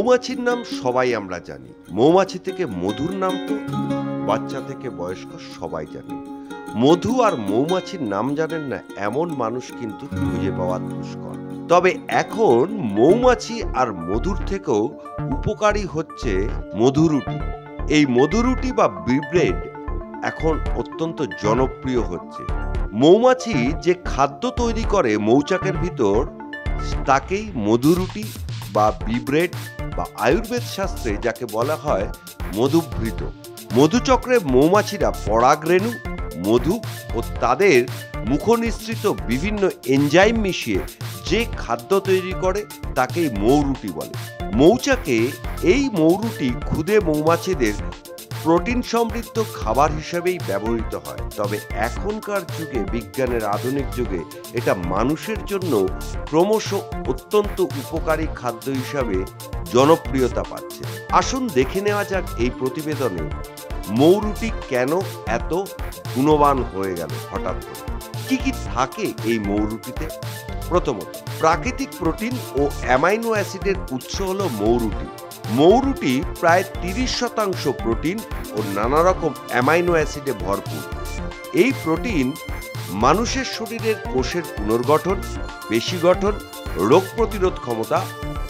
মৌমাছির নাম সবাই আমরা জানি। মৌমাছি থেকে মধুর নাম তো বাচ্চা থেকে বয়স্ক সবাই জানে। মধু আর মৌমাছির নাম জানেন না এমন মানুষ কিন্তু খুঁজে পাওয়া দুষ্কর। তবে এখন মৌমাছি আর মধুর থেকেও উপকারী হচ্ছে মধুরুটি। এই মধুরুটি বা ব্রিড এখন অত্যন্ত জনপ্রিয় হচ্ছে। মৌমাছি যে খাদ্য তৈরি করে মৌচাকের ভিতর তাকেই মধুরুটি বা ব্রিড বা আয়ুর্বেদ শাস্ত্রে যাকে বলা হয় মধুভৃত। মধুচক্রে মৌমাছিরা পরাগরেণু, মধু ও তাদের মুখনিসৃত বিভিন্ন এনজাইম মিশিয়ে যে খাদ্য তৈরি করে তাকেই মৌরুটি বলে। মৌচাকে এই মৌরুটি ক্ষুদে মৌমাছিদের প্রোটিন সমৃদ্ধ খাবার হিসেবেই ব্যবহৃত হয়। তবে এখনকার যুগে, বিজ্ঞানের আধুনিক যুগে, এটা মানুষের জন্য ক্রমশ অত্যন্ত উপকারী খাদ্য হিসাবে জনপ্রিয়তা পাচ্ছে। আসুন দেখে নেওয়া যাক এই প্রতিবেদনে মৌরুটি কেন এত গুণবান হয়ে গেল হঠাৎ করে। কি কি থাকে এই মৌরুটিতে? প্রথমত, প্রাকৃতিক প্রোটিন ও অ্যামাইনো অ্যাসিডের উৎস হলো মৌরুটি। মৌরুটি প্রায় 30% প্রোটিন ও নানা রকম অ্যামাইনো অ্যাসিডে ভরপুর। এই প্রোটিন মানুষের শরীরের কোষের পুনর্গঠন, পেশি গঠন, রোগ প্রতিরোধ ক্ষমতা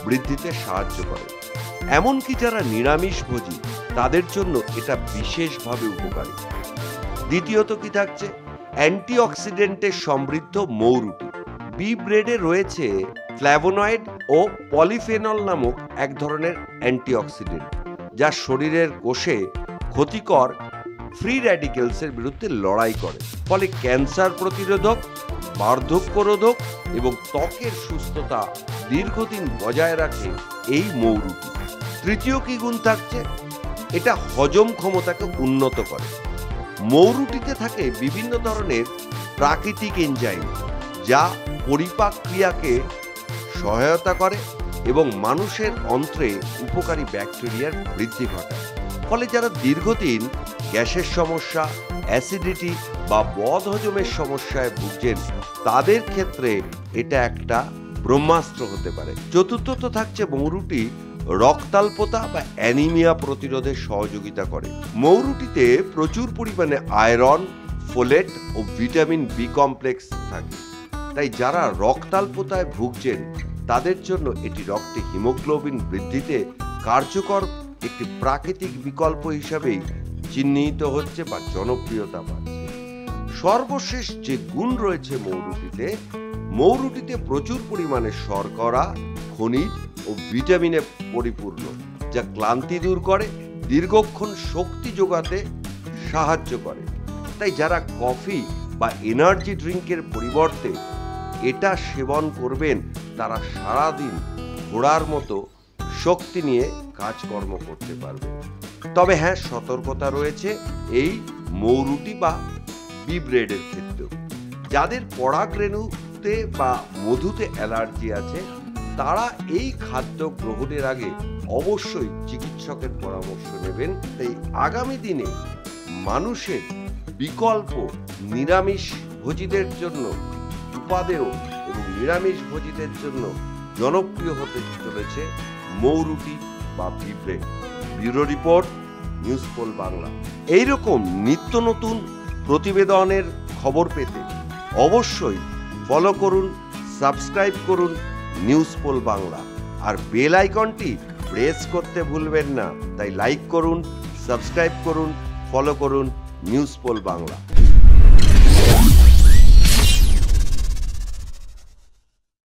বৃদ্ধিতে সাহায্য করে। এমনকি যারা নিরামিষভোজী তাদের জন্য এটা বিশেষভাবে উপকারী। দ্বিতীয়ত কি থাকছে? অ্যান্টিঅক্সিডেন্টে সমৃদ্ধ মৌরুটি। বি ব্রেডে রয়েছে ফ্ল্যাভোনয়েড ও পলিফেনল নামক এক ধরনের অ্যান্টিঅক্সিডেন্ট, যা শরীরের কোষে ক্ষতিকর ফ্রি র্যাডিক্যালসের বিরুদ্ধে লড়াই করে। ফলে ক্যান্সার প্রতিরোধক, বার্ধক্য রোধক এবং ত্বকের সুস্থতা দীর্ঘদিন বজায় রাখে এই মৌরুটি। তৃতীয় কি গুণ থাকছে? এটা হজম ক্ষমতাকে উন্নত করে। মৌরুটিতে থাকে বিভিন্ন ধরনের প্রাকৃতিক এনজাইম, যা পরিপাক ক্রিয়াকে সহায়তা করে এবং মানুষের অন্ত্রে উপকারী ব্যাকটেরিয়ার বৃদ্ধি ঘটায়। ফলে যারা দীর্ঘদিন গ্যাসের সমস্যা, অ্যাসিডিটি বা বদহজমের সমস্যায় ভুগছেন তাদের ক্ষেত্রে এটা একটা ব্রহ্মাস্ত্র হতে পারে। চতুর্থত থাকছে মৌরুটি রক্তাল্পতা বা অ্যানিমিয়া প্রতিরোধে সহযোগিতা করে। মৌরুটিতে প্রচুর পরিমাণে আয়রন, ফোলেট ও ভিটামিন বি কমপ্লেক্স থাকে। তাই যারা রক্তাল্পতায় ভুগছেন তাদের জন্য এটি রক্তে হিমোগ্লোবিন বৃদ্ধিতে কার্যকর একটি প্রাকৃতিক বিকল্প হিসাবেই চিহ্নিত হচ্ছে বা জনপ্রিয়তা পাচ্ছে। সর্বশেষ যে গুণ রয়েছে মৌরুটিতে প্রচুর পরিমাণে শর্করা, খনিজ ও ভিটামিনে পরিপূর্ণ, যা ক্লান্তি দূর করে, দীর্ঘক্ষণ শক্তি যোগাতে সাহায্য করে। তাই যারা কফি বা এনার্জি ড্রিঙ্কের পরিবর্তে এটা সেবন করবেন তারা সারাদিন ঘোড়ার মতো শক্তি নিয়ে কাজকর্ম করতে পারবে। তবে হ্যাঁ, সতর্কতা রয়েছে এই মৌরুটি বা বি ব্রেডের ক্ষেত্রেও। যাদের পরাগরেণুতে বা মধুতে অ্যালার্জি আছে তারা এই খাদ্য গ্রহণের আগে অবশ্যই চিকিৎসকের পরামর্শ নেবেন। তাই আগামী দিনে মানুষের বিকল্প নিরামিষ ভোজীদের জন্য উপাদেয় এবং নিরামিষ ভোজীদের জন্য জনপ্রিয় হতে চলেছে মৌরুটি বা বি bread. Bureau report, news pole Bangla. এইরকম নিত্য নতুন প্রতিবেদনের খবর পেতে অবশ্যই ফলো করুন, সাবস্ক্রাইব করুন নিউজ পোল বাংলা। আর বেল আইকনটি প্রেস করতে ভুলবেন না। তাই লাইক করুন, সাবস্ক্রাইব করুন, ফলো করুন নিউজ পোল বাংলা।